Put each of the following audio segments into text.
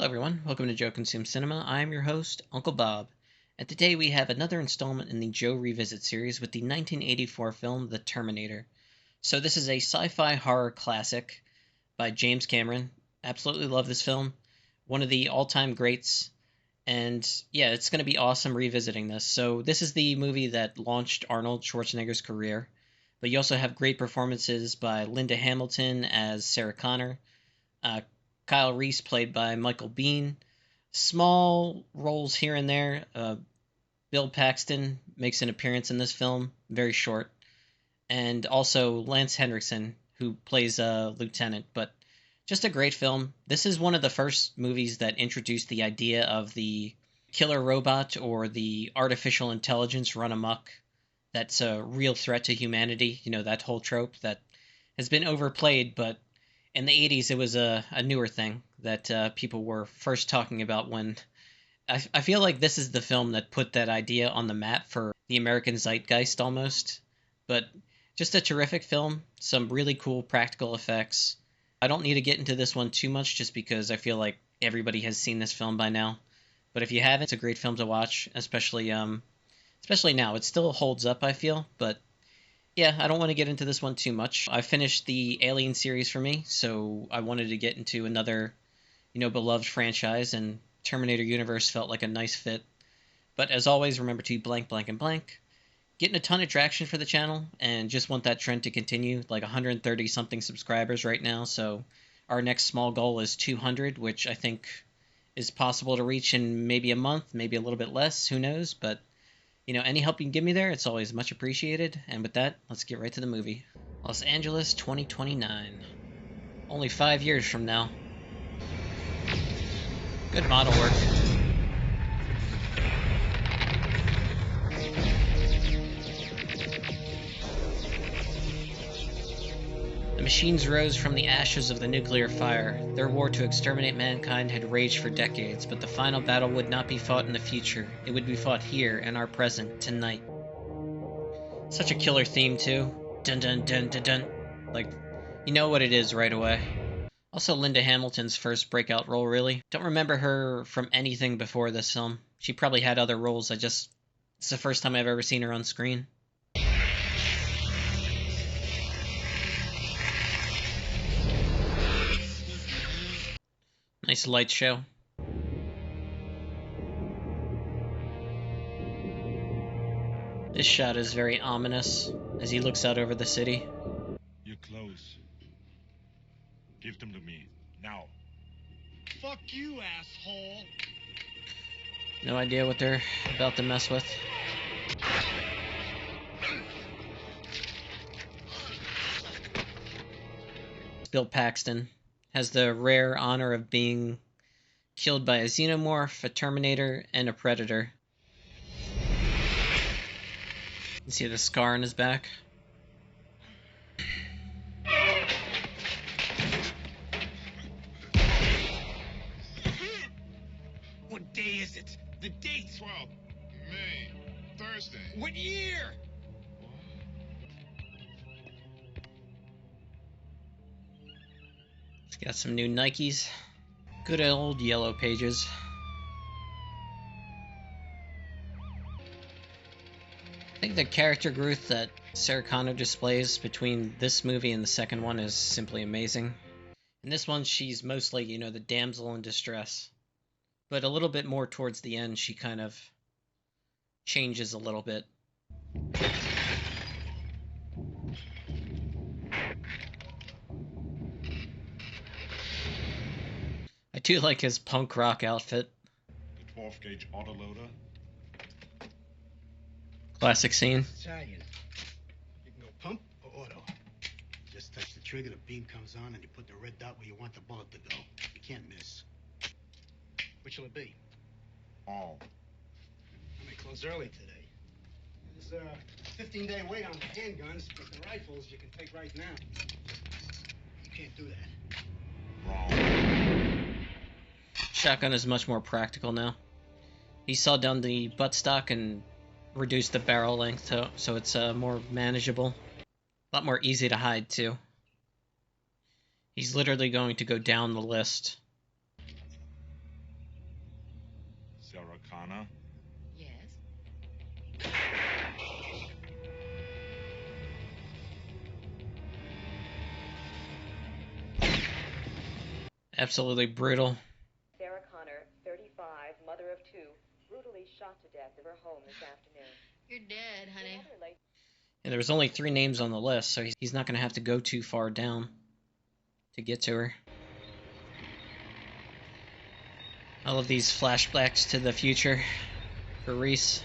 Hello everyone, welcome to Joe Consume Cinema. I am your host, Uncle Bob, and today we have another installment in the Joe Revisit series with the 1984 film The Terminator. So this is a sci-fi horror classic by James Cameron. Absolutely love this film. One of the all-time greats, and yeah, it's going to be awesome revisiting this. So this is the movie that launched Arnold Schwarzenegger's career, but you also have great performances by Linda Hamilton as Sarah Connor, Kyle Reese played by Michael Biehn. Small roles here and there. Bill Paxton makes an appearance in this film, very short, and also Lance Henriksen, who plays a lieutenant. But just a great film. This is one of the first movies that introduced the idea of the killer robot or the artificial intelligence run amok. That's a real threat to humanity. You know, that whole trope that has been overplayed, but in the 80s, it was a newer thing that people were first talking about when I feel like this is the film that put that idea on the map for the American zeitgeist almost. But just a terrific film, some really cool practical effects. I don't need to get into this one too much just because I feel like everybody has seen this film by now. But if you haven't, it's a great film to watch, especially now. It still holds up, I feel, but yeah, I don't want to get into this one too much. I finished the Alien series for me, so I wanted to get into another, beloved franchise, and Terminator Universe felt like a nice fit. But as always, remember to blank, blank, and blank. Getting a ton of traction for the channel, and just want that trend to continue, like 130 something subscribers right now, so our next small goal is 200, which I think is possible to reach in maybe a month, maybe a little bit less, who knows, but any help you can give me there, it's always much appreciated. And with that, let's get right to the movie. Los Angeles 2029. Only 5 years from now. Good model work. The machines rose from the ashes of the nuclear fire. Their war to exterminate mankind had raged for decades, but the final battle would not be fought in the future. It would be fought here, in our present, tonight. Such a killer theme, too. Dun dun dun dun dun. Like, you know what it is right away. Also Linda Hamilton's first breakout role, really. Don't remember her from anything before this film. She probably had other roles, it's the first time I've ever seen her on screen. Nice light show. This shot is very ominous as he looks out over the city. You're close. Give them to me, now. Fuck you, asshole! No idea what they're about to mess with. Bill Paxton has the rare honor of being killed by a xenomorph, a Terminator, and a Predator. You see the scar on his back? What day is it? The date? 12 May, Thursday. What year? He's got some new Nikes. Good old yellow pages. I think the character growth that Sarah Connor displays between this movie and the second one is simply amazing. In this one, she's mostly, the damsel in distress. But a little bit more towards the end, she kind of changes a little bit. I do like his punk rock outfit. The 12 gauge autoloader. Classic scene. Italian. You can go pump or auto. Just touch the trigger, the beam comes on, and you put the red dot where you want the bullet to go. You can't miss. Which will it be? All. I may close early today. There's a 15-day wait on the handguns, but the rifles you can take right now. You can't do that. Wrong. Shotgun is much more practical now. He sawed down the buttstock and reduced the barrel length so it's more manageable. A lot more easy to hide, too. He's literally going to go down the list. Connor? Yes. Absolutely brutal. Sarah Connor, 35, mother of two, brutally shot to death in her home this afternoon. You're dead, honey. And there was only 3 names on the list, so he's not going to have to go too far down to get to her. I love these flashbacks to the future for Reese.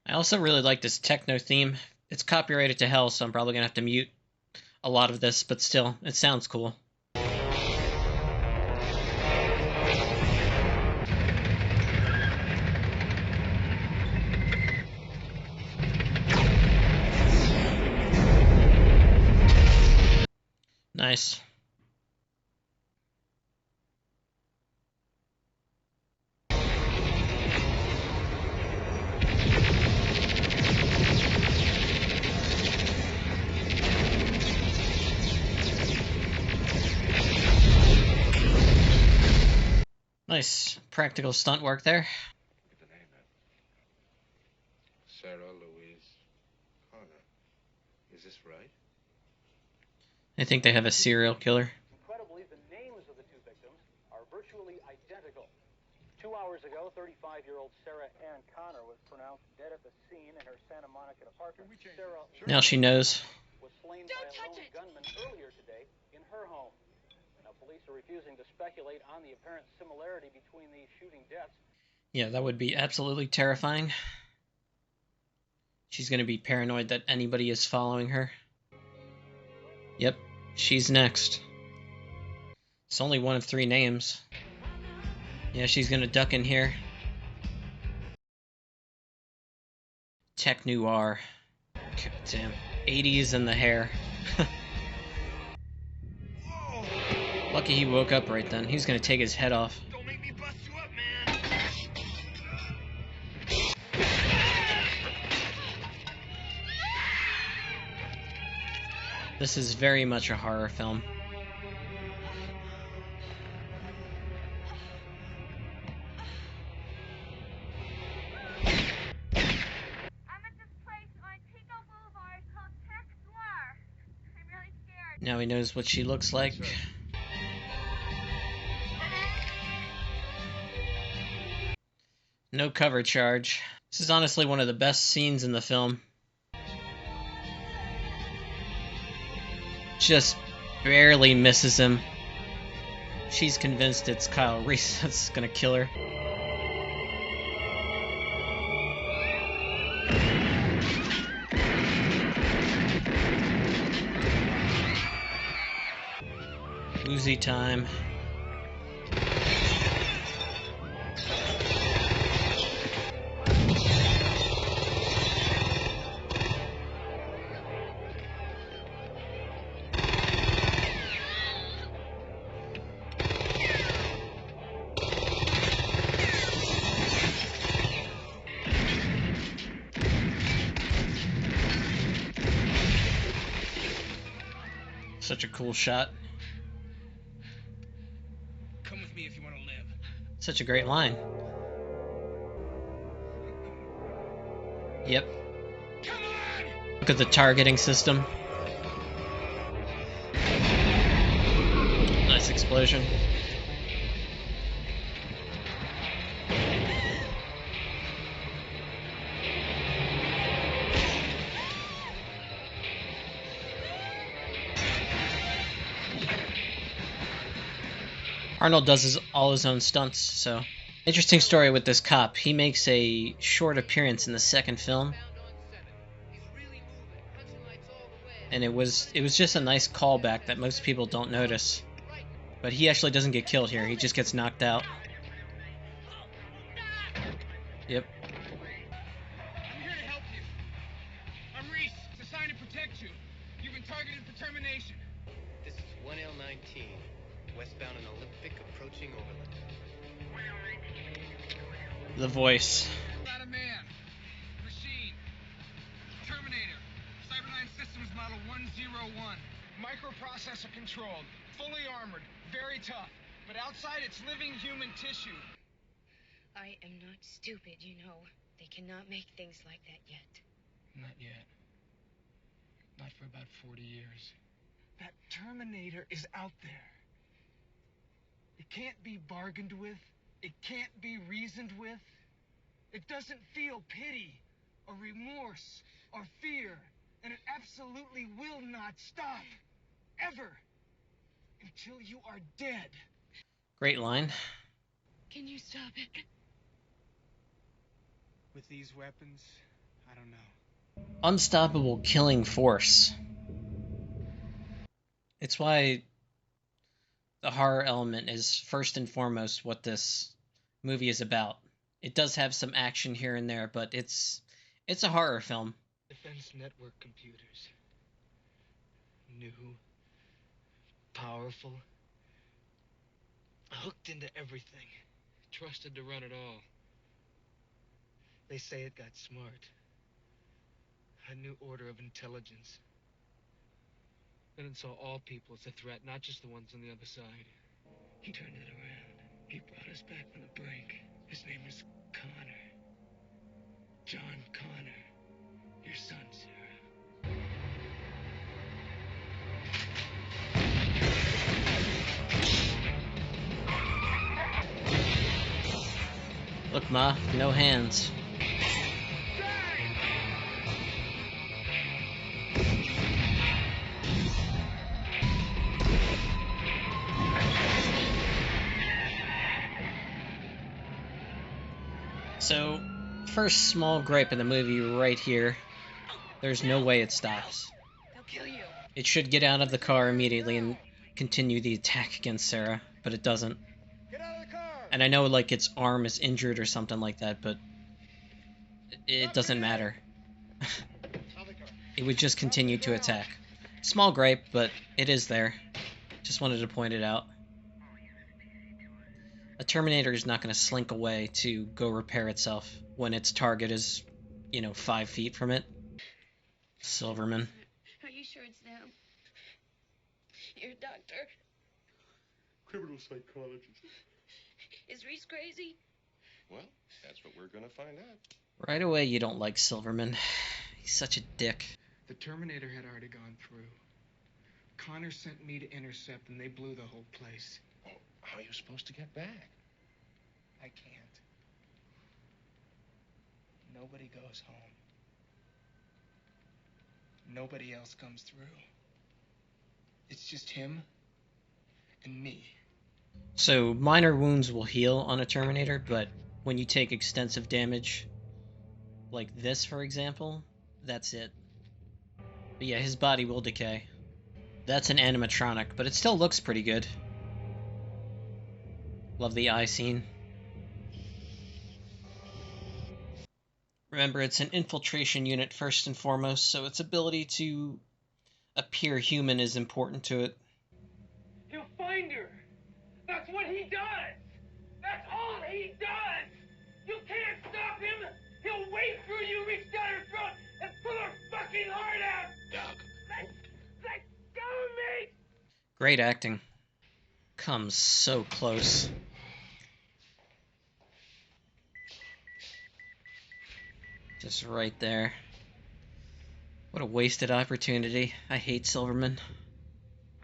I also really like this techno theme. It's copyrighted to hell, so I'm probably going to have to mute a lot of this, but still, it sounds cool. Nice. Nice practical stunt work there. Get the name out. Sarah Louise Connor. Is this right? I think they have a serial killer. Incredibly, the names of the two victims are virtually identical. 2 hours ago, 35-year-old Sarah Ann Connor was pronounced dead at the scene in her Santa Monica apartment. Sarah Now she knows. was slain by a lone gunman earlier today in her home. Now, police are refusing to speculate on the apparent similarity between these shooting deaths. Yeah, that would be absolutely terrifying. She's going to be paranoid that anybody is following her. Yep, she's next. It's only one of 3 names. Yeah, she's going to duck in here. Tech noir. God damn. 80s and the hair. Lucky he woke up right then. He was going to take his head off. Don't make me bust you up, man! This is very much a horror film. Now he knows what she looks like. No cover charge. This is honestly one of the best scenes in the film. Just barely misses him. She's convinced it's Kyle Reese that's gonna kill her. Uzi time. Such a cool shot. Come with me if you want to live. Such a great line. Yep. Come on! Look at the targeting system. Nice explosion. Arnold does all his own stunts, so... Interesting story with this cop. He makes a short appearance in the second film. And it was just a nice callback that most people don't notice. But he actually doesn't get killed here, he just gets knocked out. Yep. I'm here to help you. I'm Reese. It's assigned to protect you. You've been targeted for termination. This is 1L19, westbound and Olympic approaching Overland. The voice. Not a man. Machine. Terminator. Cyberdyne Systems Model 101. Microprocessor controlled. Fully armored. Very tough. But outside it's living human tissue. I am not stupid, you know. They cannot make things like that yet. Not yet. Not for about 40 years. That Terminator is out there. It can't be bargained with. It can't be reasoned with. It doesn't feel pity or remorse or fear. And it absolutely will not stop. Ever. Until you are dead. Great line. Can you stop it? With these weapons, I don't know. Unstoppable killing force. It's why the horror element is first and foremost what this movie is about. It does have some action here and there, but it's a horror film. Defense network computers. New. Powerful. Hooked into everything. Trusted to run it all. They say it got smart. A new order of intelligence. Then it saw all people as a threat, not just the ones on the other side. He turned it around. He brought us back from the brink. His name is Connor. John Connor. Your son, Sarah. Look, Ma, no hands. So, first small gripe in the movie right here. There's no way it stops. They'll kill you. It should get out of the car immediately and continue the attack against Sarah, but it doesn't. Get out of the car! And I know, like, its arm is injured or something like that, but it doesn't matter. It would just continue to attack. Small gripe, but it is there. Just wanted to point it out. A Terminator is not going to slink away to go repair itself when its target is, 5 feet from it. Silverman. Are you sure it's them? You're a doctor. Criminal psychologist. Is Reese crazy? Well, that's what we're gonna find out. Right away, you don't like Silverman. He's such a dick. The Terminator had already gone through. Connor sent me to intercept, and they blew the whole place. Well, how are you supposed to get back? I can't. Nobody goes home. Nobody else comes through. It's just him and me. So, minor wounds will heal on a Terminator, but when you take extensive damage, like this, for example, that's it. But yeah, his body will decay. That's an animatronic, but it still looks pretty good. Love the eye scene. Remember, it's an infiltration unit first and foremost, so its ability to appear human is important to it. He'll find her. That's what he does. That's all he does. You can't stop him. He'll wait for you, reach down her throat, and pull her fucking heart out. Doug. Let go of me. Great acting. Comes so close. Just right there. What a wasted opportunity. I hate Silverman.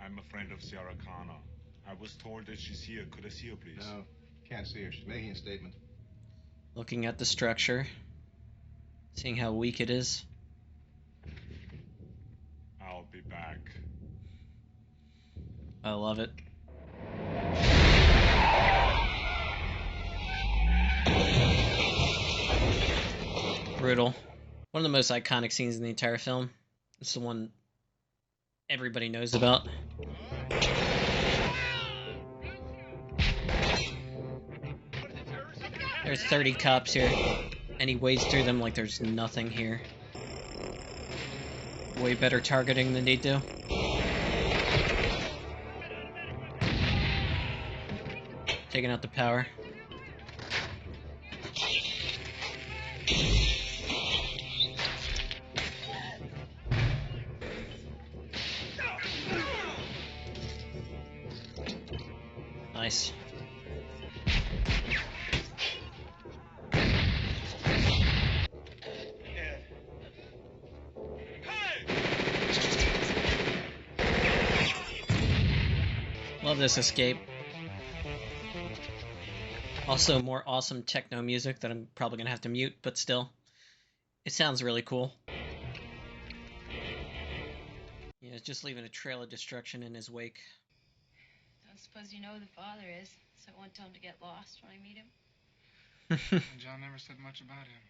I'm a friend of Sarah Connor. I was told that she's here. Could I see her, please? No, can't see her. She's making a statement. Looking at the structure. Seeing how weak it is. I'll be back. I love it. Brutal. One of the most iconic scenes in the entire film. It's the one everybody knows about. There's 30 cops here, and he wades through them like there's nothing here. Way better targeting than they do. Taking out the power. Nice. Love this escape. Also, more awesome techno music that I'm probably gonna have to mute, but still, it sounds really cool. Yeah, it's just leaving a trail of destruction in his wake. Don't suppose you know who the father is, so I won't tell him to get lost when I meet him. And John never said much about him.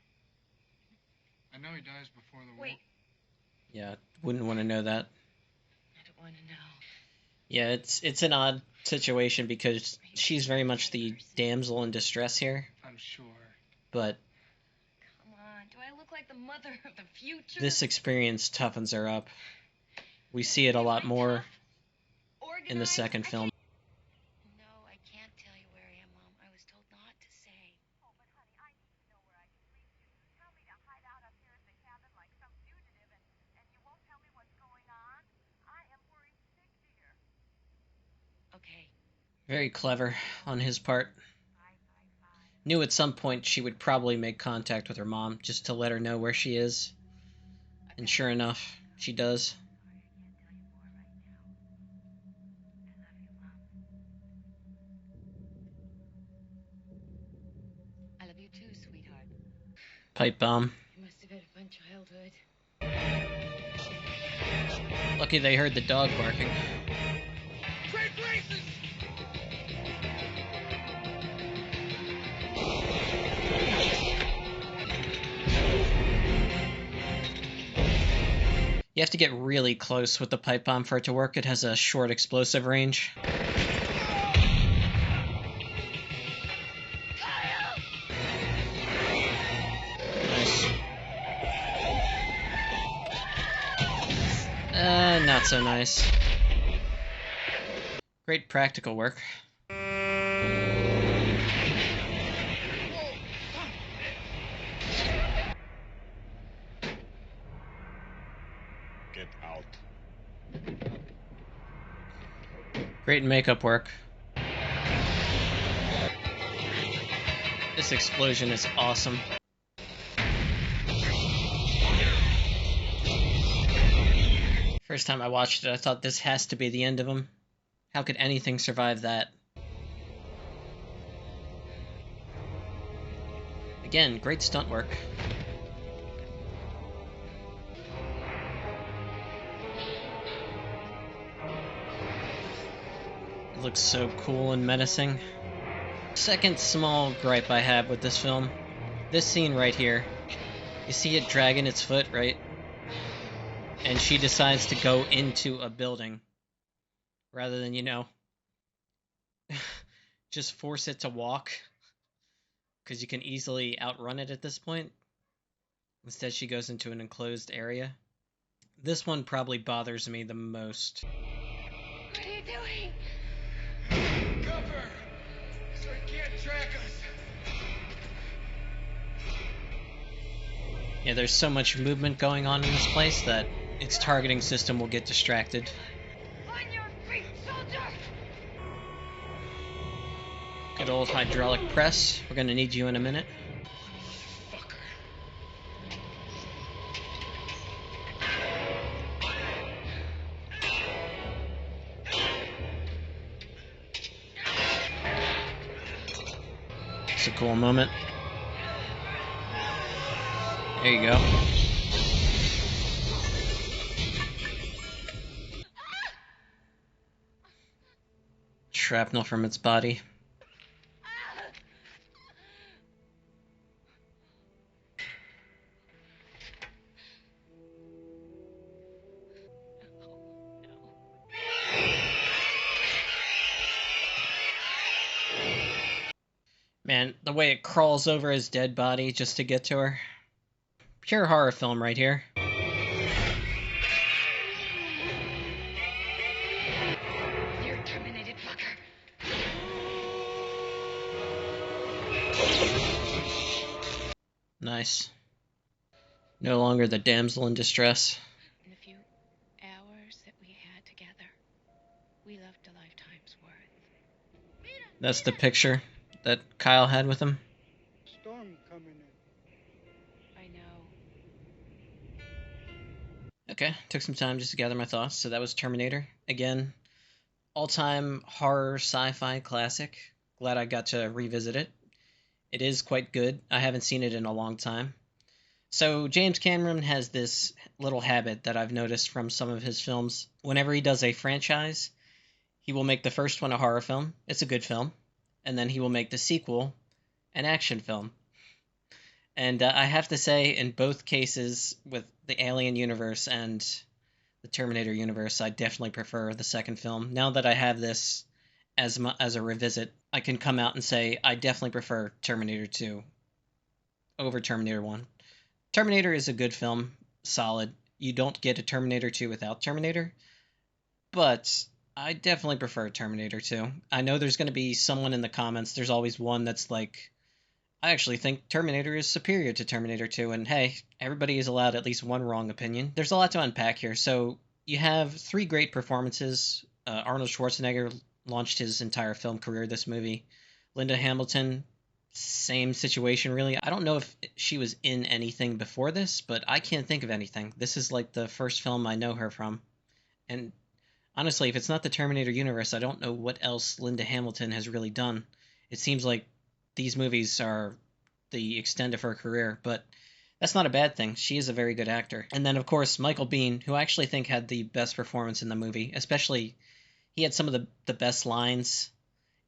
I know he dies before the war. Wait. Yeah, wouldn't want to know that. I don't want to know. Yeah, it's an odd situation because she's very much the damsel in distress here. I'm sure. But Come on, do I look like the mother of the future? this experience toughens her up. We see it a lot more in the second film. No, I can't tell you where I am, Mom. I was told not to say. Oh, but honey, I need to know where I can leave you. You tell me to hide out up here at the cabin like some fugitive, and you won't tell me what's going on? I am worried sick, dear. Okay. Very clever on his part. Knew at some point she would probably make contact with her mom just to let her know where she is. And sure enough, she does. I love you too, sweetheart. Pipe bomb. You must have had a fun childhood. Lucky they heard the dog barking. Trade places! You have to get really close with the pipe bomb for it to work. It has a short explosive range. Nice. Not so nice. Great practical work. Get out. Great makeup work. This explosion is awesome. First time I watched it, I thought this has to be the end of him. How could anything survive that? Again, great stunt work. It looks so cool and menacing. Second small gripe I have with this film. This scene right here. You see it dragging its foot, right? And she decides to go into a building. Rather than, you know, just force it to walk. Because you can easily outrun it at this point. Instead, she goes into an enclosed area. This one probably bothers me the most. What are you doing? Cover! So he can't track us. Yeah, there's so much movement going on in this place that its targeting system will get distracted. On your feet, soldier! Good old hydraulic press. We're gonna need you in a minute. It's a cool moment. There you go. Shrapnel from its body. Man, the way it crawls over his dead body just to get to her. Pure horror film right here. You're terminated, fucker. Nice. No longer the damsel in distress. In the few hours that we had together, we left a lifetime's worth. That's the picture that Kyle had with him. Storm coming in. I know. Okay, took some time just to gather my thoughts. So that was Terminator. Again, all-time horror sci-fi classic. Glad I got to revisit it. It is quite good. I haven't seen it in a long time. So James Cameron has this little habit that I've noticed from some of his films. Whenever he does a franchise, he will make the first one a horror film. It's a good film. And then he will make the sequel an action film. And I have to say, in both cases, with the Alien universe and the Terminator universe, I definitely prefer the second film. Now that I have this as a revisit, I can come out and say I definitely prefer Terminator 2 over Terminator 1. Terminator is a good film, solid. You don't get a Terminator 2 without Terminator, but I definitely prefer Terminator 2. I know there's going to be someone in the comments, there's always one that's like, I actually think Terminator is superior to Terminator 2, and hey, everybody is allowed at least one wrong opinion. There's a lot to unpack here. So you have three great performances. Arnold Schwarzenegger launched his entire film career this movie. Linda Hamilton, same situation really. I don't know if she was in anything before this, but I can't think of anything. This is like the first film I know her from. And honestly, if it's not the Terminator universe, I don't know what else Linda Hamilton has really done. It seems like these movies are the extent of her career, but that's not a bad thing. She is a very good actor. And then, of course, Michael Biehn, who I actually think had the best performance in the movie, especially he had some of the best lines.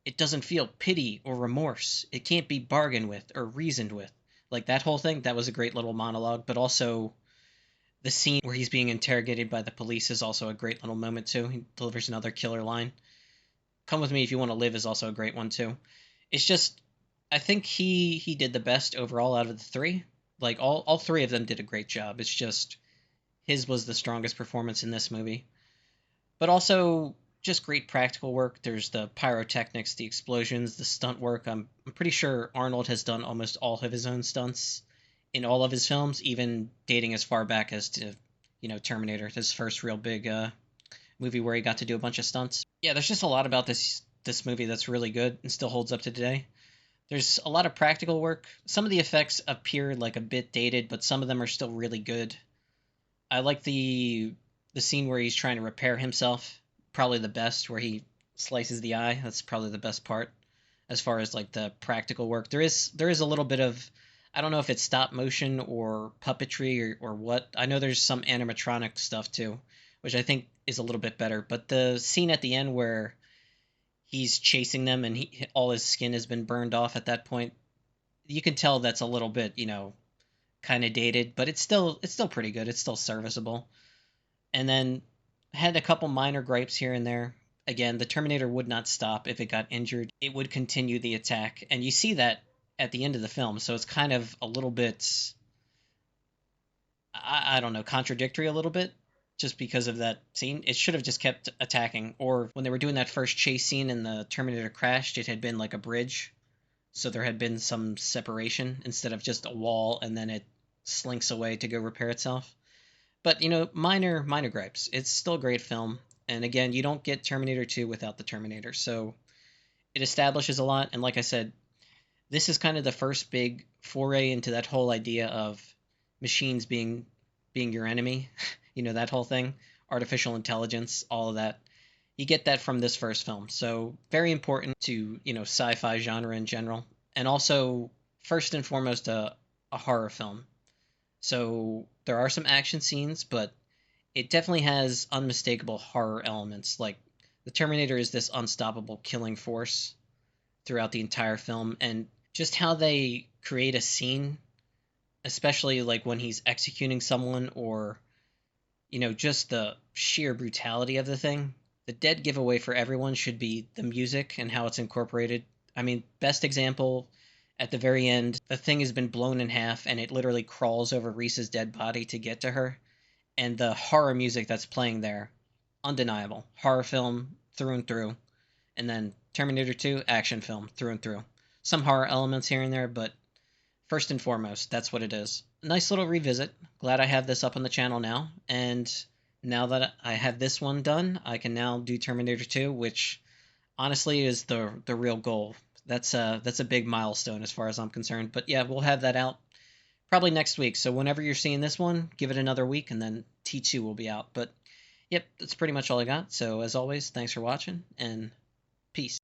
It doesn't feel pity or remorse. It can't be bargained with or reasoned with. Like that whole thing, that was a great little monologue, but also the scene where he's being interrogated by the police is also a great little moment too. He delivers another killer line. Come with me if you want to live is also a great one too. It's just I think he did the best overall out of the three. Like all three of them did a great job. It's just his was the strongest performance in this movie. But also just great practical work. There's the pyrotechnics, the explosions, the stunt work. I'm pretty sure Arnold has done almost all of his own stunts in all of his films, even dating as far back as to, Terminator, his first real big movie where he got to do a bunch of stunts. Yeah, there's just a lot about this movie that's really good and still holds up to today. There's a lot of practical work. Some of the effects appear like a bit dated, but some of them are still really good. I like the scene where he's trying to repair himself, probably the best, where he slices the eye. That's probably the best part as far as like the practical work. There is a little bit of, I don't know if it's stop motion or puppetry or what. I know there's some animatronic stuff too, which I think is a little bit better. But the scene at the end where he's chasing them and all his skin has been burned off at that point, you can tell that's a little bit, kind of dated, but it's still pretty good. It's still serviceable. And then had a couple minor gripes here and there. Again, the Terminator would not stop if it got injured. It would continue the attack, and you see that at the end of the film. So it's kind of a little bit, I don't know, contradictory a little bit, just because of that scene. It should have just kept attacking. Or when they were doing that first chase scene and the Terminator crashed, it had been like a bridge. So there had been some separation instead of just a wall and then it slinks away to go repair itself. But, minor gripes. It's still a great film. And again, you don't get Terminator 2 without the Terminator. So it establishes a lot. And like I said, this is kind of the first big foray into that whole idea of machines being your enemy. That whole thing. Artificial intelligence, all of that. You get that from this first film. So very important to, sci-fi genre in general. And also, first and foremost, a horror film. So there are some action scenes, but it definitely has unmistakable horror elements. Like the Terminator is this unstoppable killing force throughout the entire film, and just how they create a scene, especially like when he's executing someone or, just the sheer brutality of the thing. The dead giveaway for everyone should be the music and how it's incorporated. I mean, best example, at the very end, the thing has been blown in half and it literally crawls over Reese's dead body to get to her. And the horror music that's playing there, undeniable. Horror film through and through. And then Terminator 2, action film through and through. Some horror elements here and there, but first and foremost, that's what it is. Nice little revisit. Glad I have this up on the channel now. And now that I have this one done, I can now do Terminator 2, which honestly is the real goal. That's a big milestone as far as I'm concerned. But yeah, we'll have that out probably next week. So whenever you're seeing this one, give it another week and then T2 will be out. But Yep, that's pretty much all I got. So as always, thanks for watching, and peace.